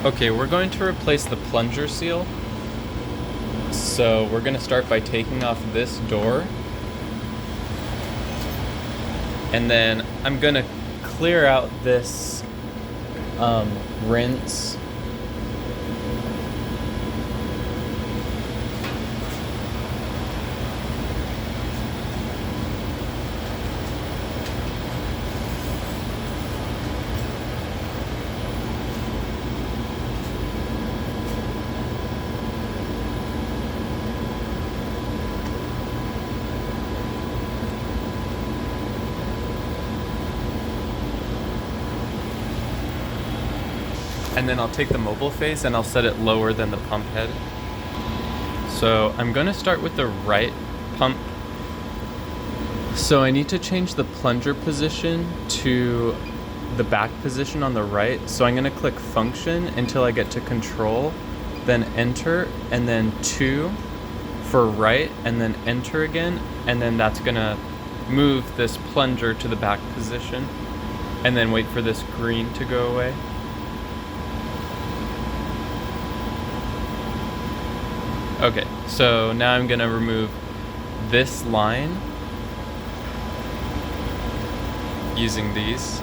Okay, we're going to replace the plunger seal. So we're going to start by taking off this door. And then I'm going to clear out this rinse. And then I'll take the mobile phase and I'll set it lower than the pump head. So I'm going to start with the right pump. So I need to change the plunger position to the back position on the right. So I'm going to click function until I get to control, then enter, and then 2 for right, and then enter again. And then that's going to move this plunger to the back position, and then wait for this green to go away. Okay, so now I'm gonna remove this line using these.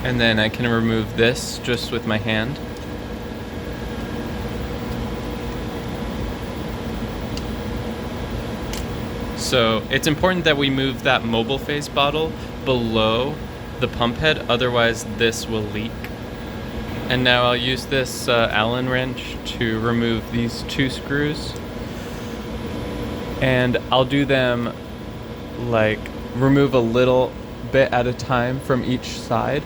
And then I can remove this just with my hand. So it's important that we move that mobile phase bottle below the pump head, otherwise this will leak. And now I'll use this Allen wrench to remove these 2 screws. And I'll do them like remove a little bit at a time from each side.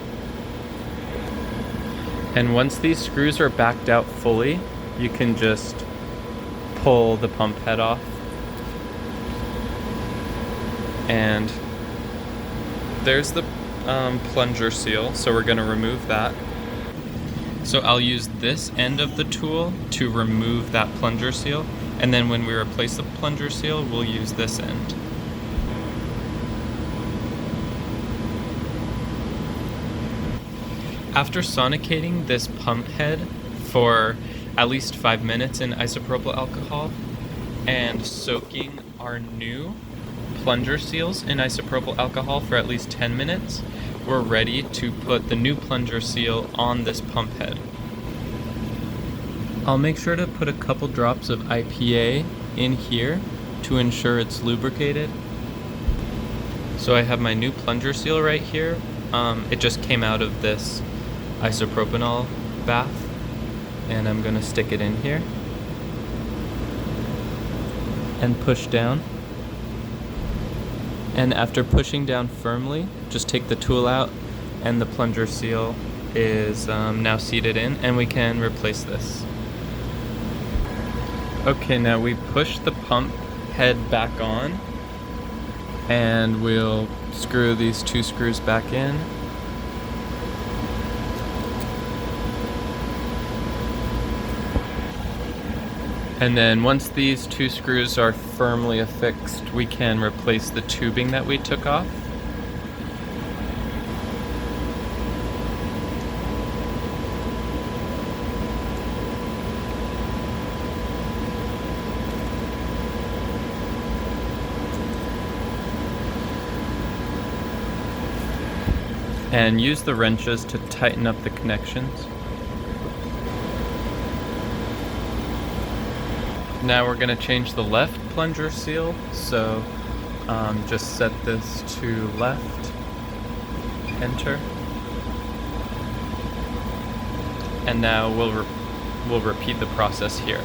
And once these screws are backed out fully, you can just pull the pump head off. And there's the plunger seal, so we're going to remove that. So I'll use this end of the tool to remove that plunger seal, and then when we replace the plunger seal, we'll use this end. After sonicating this pump head for at least 5 minutes in isopropyl alcohol and soaking our new plunger seals in isopropyl alcohol for at least 10 minutes, we're ready to put the new plunger seal on this pump head. I'll make sure to put a couple drops of IPA in here to ensure it's lubricated. So I have my new plunger seal right here. It just came out of this isopropanol bath, and I'm going to stick it in here and push down. And after pushing down firmly, just take the tool out, and the plunger seal is now seated in, and we can replace this. Okay, now we push the pump head back on, and we'll screw these 2 screws back in. And then once these 2 screws are firmly affixed, we can replace the tubing that we took off. And use the wrenches to tighten up the connections. Now we're going to change the left plunger seal, so just set this to left, enter, and now we'll repeat the process here.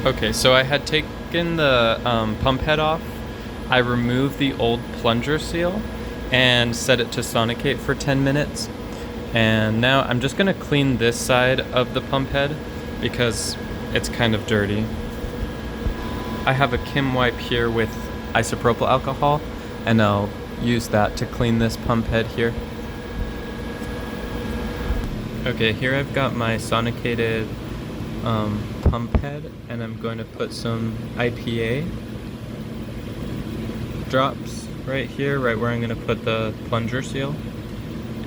Okay, so I had taken the pump head off. I removed the old plunger seal and set it to sonicate for 10 minutes. And now I'm just gonna clean this side of the pump head because it's kind of dirty. I have a Kim wipe here with isopropyl alcohol, and I'll use that to clean this pump head here. Okay, here I've got my sonicated pump head, and I'm going to put some IPA drops right here, right where I'm going to put the plunger seal.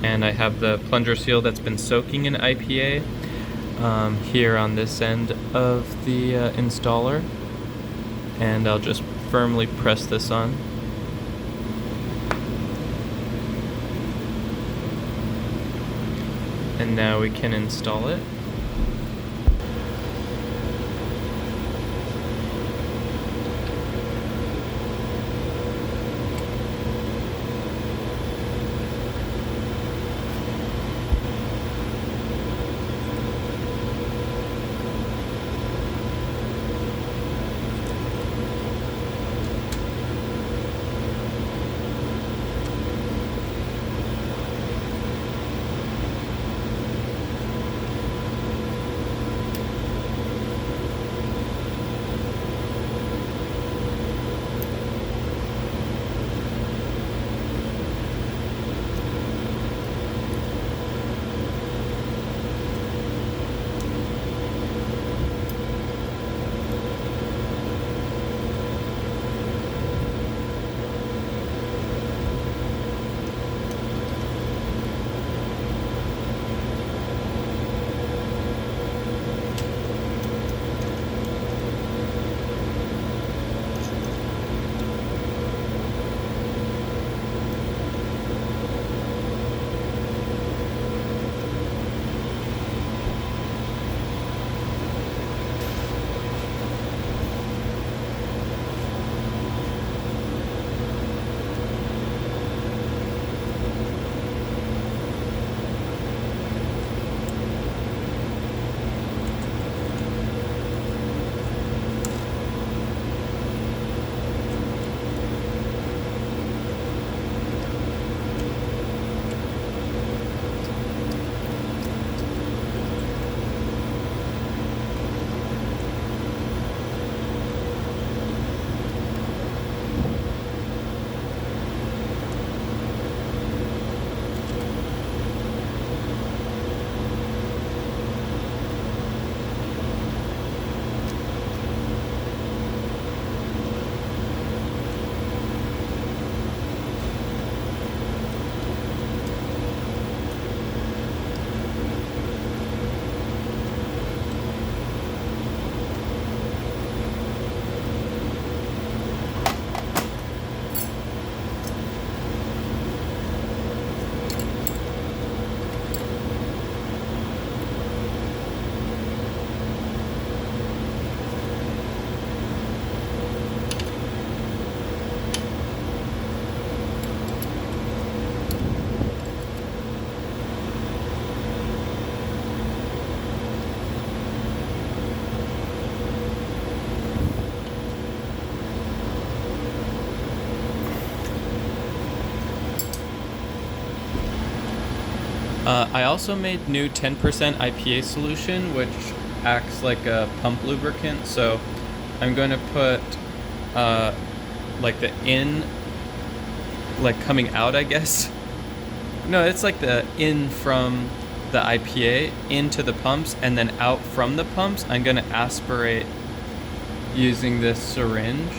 And I have the plunger seal that's been soaking in IPA here on this end of the installer, and I'll just firmly press this on. And now we can install it. I also made new 10% IPA solution, which acts like a pump lubricant. So I'm going to put like the in, like coming out, I guess. No, it's like the in from the IPA into the pumps, and then out from the pumps. I'm going to aspirate using this syringe,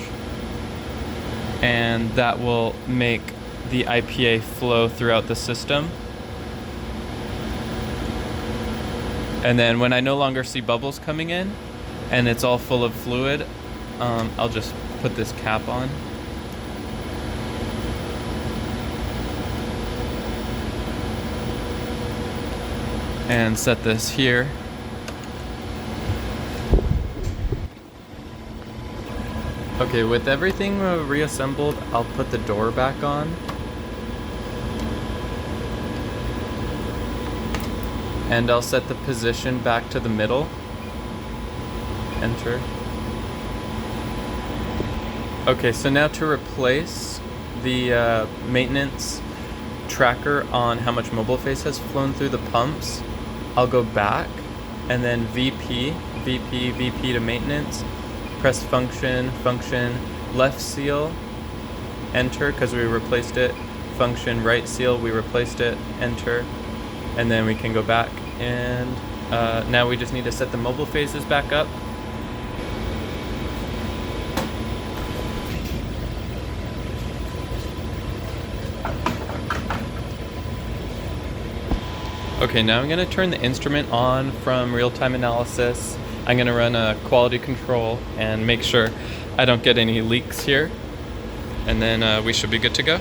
and that will make the IPA flow throughout the system. And then when I no longer see bubbles coming in and it's all full of fluid, I'll just put this cap on. And set this here. Okay, with everything reassembled, I'll put the door back on. And I'll set the position back to the middle. Enter. Okay, so now to replace the maintenance tracker on how much mobile phase has flown through the pumps, I'll go back and then VP to maintenance, press function, left seal, enter because we replaced it, function, right seal, we replaced it, enter, and then we can go back and now we just need to set the mobile phases back up. Okay, now I'm going to turn the instrument on from real-time analysis. I'm going to run a quality control and make sure I don't get any leaks here. And then we should be good to go.